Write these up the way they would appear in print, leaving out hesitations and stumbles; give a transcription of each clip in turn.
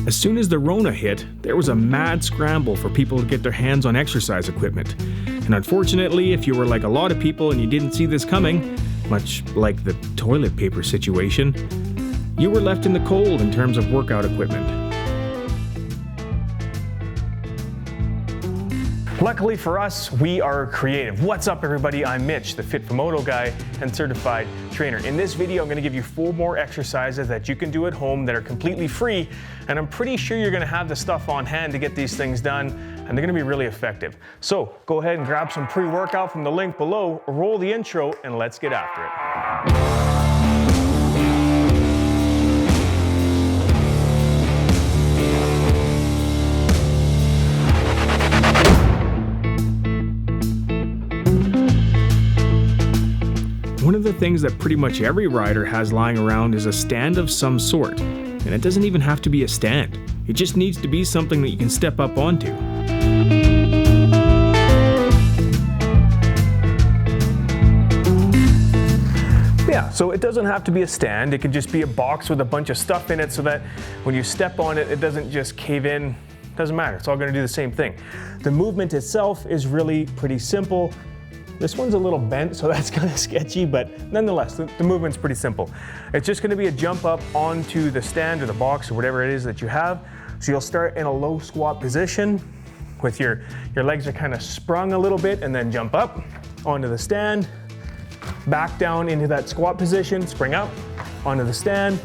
As soon as the Rona hit, there was a mad scramble for people to get their hands on exercise equipment. And unfortunately, if you were like a lot of people and you didn't see this coming, much like the toilet paper situation, you were left in the cold in terms of workout equipment. Luckily for us, we are creative. What's up, everybody? I'm Mitch, the Fit for Moto guy and certified trainer. In this video, I'm gonna give you 4 more exercises that you can do at home that are completely free, and I'm pretty sure you're gonna have the stuff on hand to get these things done, and they're gonna be really effective. So go ahead and grab some pre-workout from the link below, roll the intro, and let's get after it. One of the things that pretty much every rider has lying around is a stand of some sort. And it doesn't even have to be a stand. It just needs to be something that you can step up onto. Yeah, so it doesn't have to be a stand. It could just be a box with a bunch of stuff in it so that when you step on it, it doesn't just cave in. Doesn't matter, it's all gonna do the same thing. The movement itself is really pretty simple. This one's a little bent, so that's kind of sketchy, but nonetheless, the movement's pretty simple. It's just gonna be a jump up onto the stand or the box or whatever it is that you have. So you'll start in a low squat position with your legs are kind of sprung a little bit, and then jump up onto the stand, back down into that squat position, spring up onto the stand,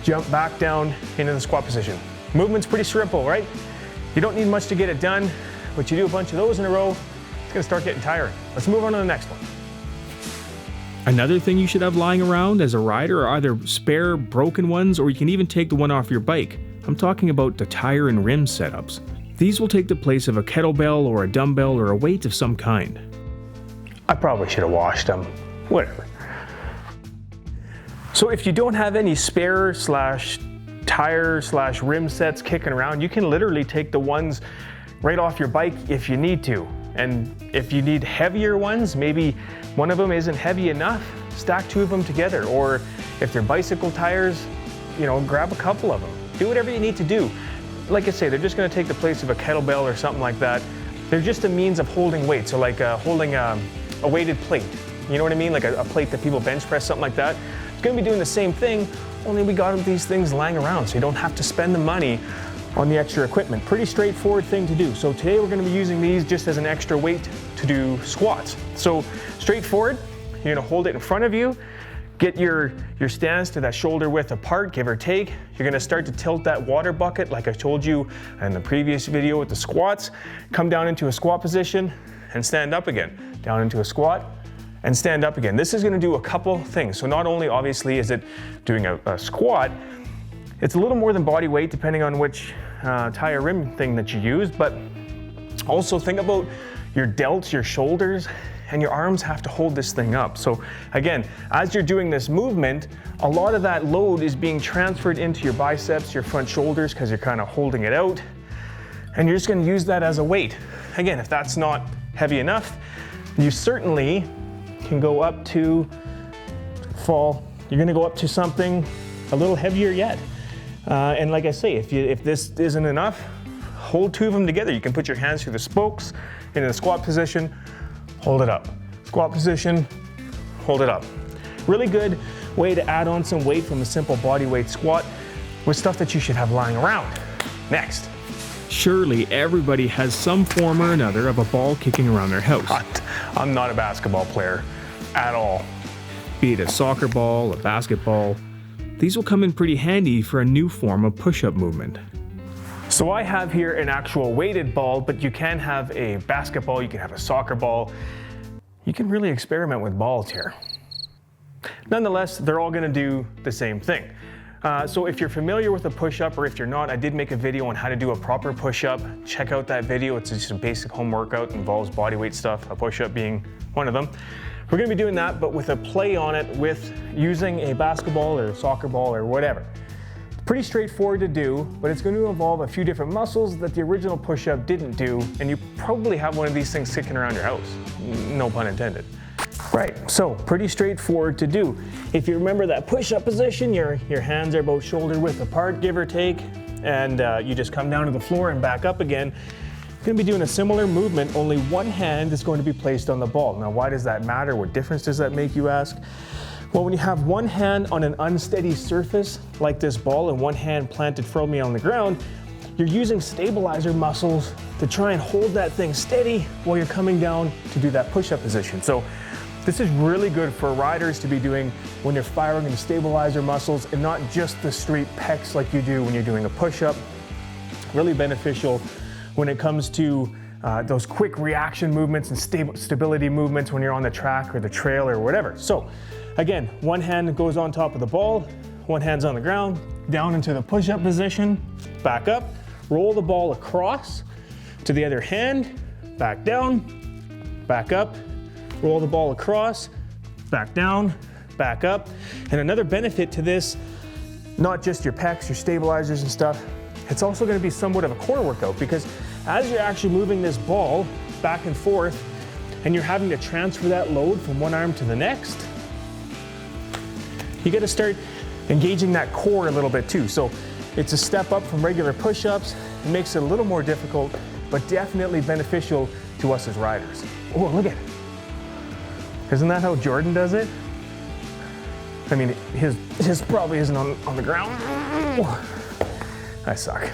jump back down into the squat position. Movement's pretty simple, right? You don't need much to get it done, but you do a bunch of those in a row, it's gonna start getting tiring. Let's move on to the next one. Another thing you should have lying around as a rider are either spare broken ones, or you can even take the one off your bike. I'm talking about the tire and rim setups. These will take the place of a kettlebell or a dumbbell or a weight of some kind. I probably should have washed them, whatever. So if you don't have any spare tire rim sets kicking around, you can literally take the ones right off your bike if you need to. And if you need heavier ones, maybe one of them isn't heavy enough, stack 2 of them together. Or if they're bicycle tires, grab a couple of them. Do whatever you need to do. Like I say, they're just gonna take the place of a kettlebell or something like that. They're just a means of holding weight. So like holding a weighted plate. You know what I mean? Like a plate that people bench press, something like that. It's gonna be doing the same thing, only we got these things lying around so you don't have to spend the money on the extra equipment. Pretty straightforward thing to do. So today we're gonna be using these just as an extra weight to do squats. So straightforward, you're gonna hold it in front of you, get your stance to that shoulder width apart, give or take. You're gonna start to tilt that water bucket like I told you in the previous video with the squats. Come down into a squat position and stand up again. Down into a squat and stand up again. This is gonna do a couple things. So not only obviously is it doing a squat, it's a little more than body weight depending on which tire rim thing that you use, but also think about your delts, your shoulders, and your arms have to hold this thing up. So again, as you're doing this movement, a lot of that load is being transferred into your biceps, your front shoulders, because you're kind of holding it out, and you're just gonna use that as a weight. Again, if that's not heavy enough, you certainly can go up to you're gonna go up to something a little heavier yet. And like I say, if this isn't enough, hold 2 of them together. You can put your hands through the spokes into the squat position, hold it up. Squat position, hold it up. Really good way to add on some weight from a simple body weight squat with stuff that you should have lying around. Next. Surely everybody has some form or another of a ball kicking around their house. I'm not a basketball player at all. Be it a soccer ball, a basketball, these will come in pretty handy for a new form of push-up movement. So I have here an actual weighted ball, but you can have a basketball, you can have a soccer ball. You can really experiment with balls here. Nonetheless, they're all gonna do the same thing. So if you're familiar with a push-up, or if you're not, I did make a video on how to do a proper push-up. Check out that video. It's just a basic home workout, involves body weight stuff, a push-up being one of them. We're gonna be doing that, but with a play on it with using a basketball or a soccer ball or whatever. Pretty straightforward to do, but it's going to involve a few different muscles that the original push-up didn't do, and you probably have one of these things kicking around your house. No pun intended. Right, so pretty straightforward to do. If you remember that push-up position, your hands are about shoulder width apart, give or take. and you just come down to the floor and back up again. You're gonna be doing a similar movement, only one hand is going to be placed on the ball. Now, why does that matter? What difference does that make, you ask? Well, when you have one hand on an unsteady surface like this ball and one hand planted firmly on the ground, you're using stabilizer muscles to try and hold that thing steady while you're coming down to do that push-up position. So this is really good for riders to be doing when they're firing the stabilizer muscles and not just the straight pecs like you do when you're doing a push-up. Really beneficial when it comes to those quick reaction movements and stability movements when you're on the track or the trail or whatever. So again, one hand goes on top of the ball, one hand's on the ground, down into the push-up position, back up, roll the ball across to the other hand, back down, back up, roll the ball across, back down, back up. And another benefit to this, not just your pecs, your stabilizers and stuff, it's also going to be somewhat of a core workout, because as you're actually moving this ball back and forth and you're having to transfer that load from one arm to the next, you got to start engaging that core a little bit too. So it's a step up from regular push-ups. It makes it a little more difficult, but definitely beneficial to us as riders. Oh, look at it. Isn't that how Jordan does it? I mean, his probably isn't on the ground. I suck.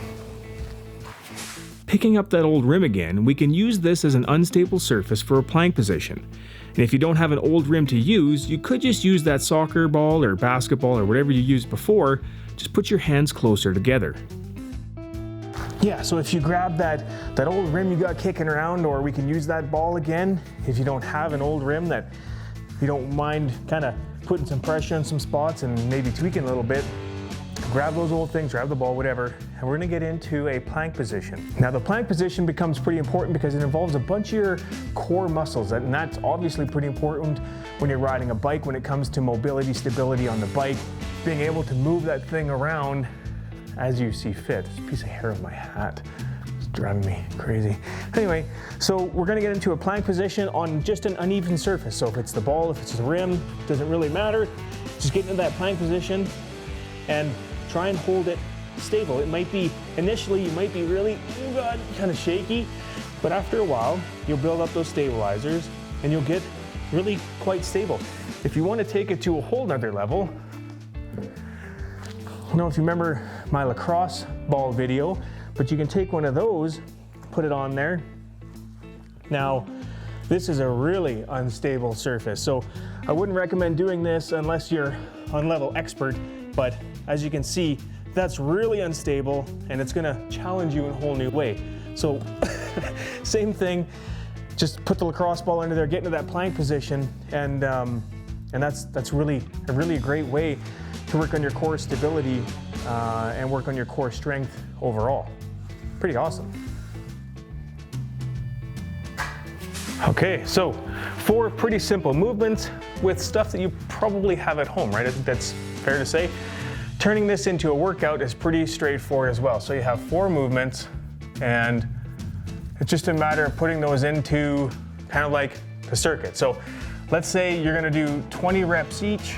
Picking up that old rim again, we can use this as an unstable surface for a plank position. And if you don't have an old rim to use, you could just use that soccer ball or basketball or whatever you used before. Just put your hands closer together. Yeah, so if you grab that old rim you got kicking around, or we can use that ball again, if you don't have an old rim that you don't mind kind of putting some pressure on some spots and maybe tweaking a little bit, grab those old things, grab the ball, whatever, and we're gonna get into a plank position. Now the plank position becomes pretty important because it involves a bunch of your core muscles, and that's obviously pretty important when you're riding a bike when it comes to mobility, stability on the bike, being able to move that thing around as you see fit. This piece of hair of my hat is driving me crazy. Anyway, so we're gonna get into a plank position on just an uneven surface. So if it's the ball, if it's the rim, doesn't really matter. Just get into that plank position and try and hold it stable. It might be, initially you might be really, oh God, kind of shaky, but after a while, you'll build up those stabilizers and you'll get really quite stable. If you want to take it to a whole nother level, I don't know if you remember my lacrosse ball video, but you can take one of those, put it on there. Now, this is a really unstable surface, so I wouldn't recommend doing this unless you're on level expert, but as you can see, that's really unstable and it's gonna challenge you in a whole new way. So same thing, just put the lacrosse ball under there, get into that plank position, and that's really a great way to work on your core stability and work on your core strength overall. Pretty awesome. Okay, so 4 pretty simple movements with stuff that you probably have at home, right? I think that's fair to say. Turning this into a workout is pretty straightforward as well. So you have 4 movements, and it's just a matter of putting those into kind of like a circuit. So let's say you're gonna do 20 reps each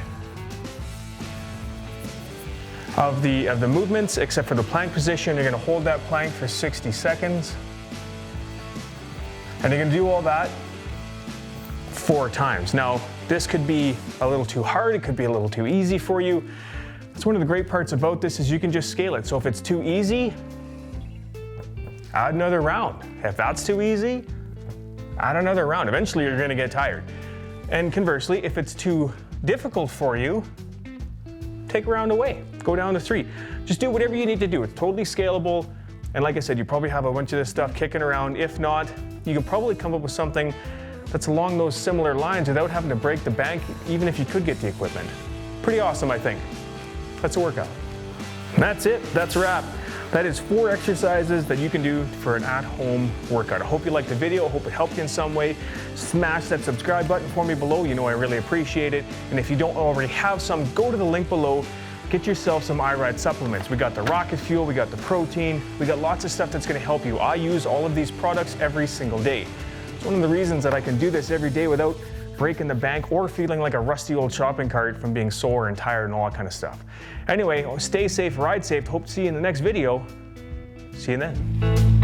of the movements, except for the plank position. You're gonna hold that plank for 60 seconds. And you're gonna do all that 4 times. Now, this could be a little too hard, it could be a little too easy for you. That's one of the great parts about this is you can just scale it. So if it's too easy, add another round. If that's too easy, add another round. Eventually you're gonna get tired. And conversely, if it's too difficult for you, take a round away, go down to 3. Just do whatever you need to do. It's totally scalable. And like I said, you probably have a bunch of this stuff kicking around. If not, you can probably come up with something that's along those similar lines without having to break the bank, even if you could get the equipment. Pretty awesome, I think. That's a workout. And that's it, that's a wrap. That is 4 exercises that you can do for an at-home workout. I hope you liked the video, I hope it helped you in some way. Smash that subscribe button for me below, you know I really appreciate it. And if you don't already have some, go to the link below, get yourself some iRide supplements. We got the rocket fuel, we got the protein, we got lots of stuff that's gonna help you. I use all of these products every single day. It's one of the reasons that I can do this every day without breaking the bank, or feeling like a rusty old shopping cart from being sore and tired and all that kind of stuff. Anyway, stay safe, ride safe. Hope to see you in the next video. See you then.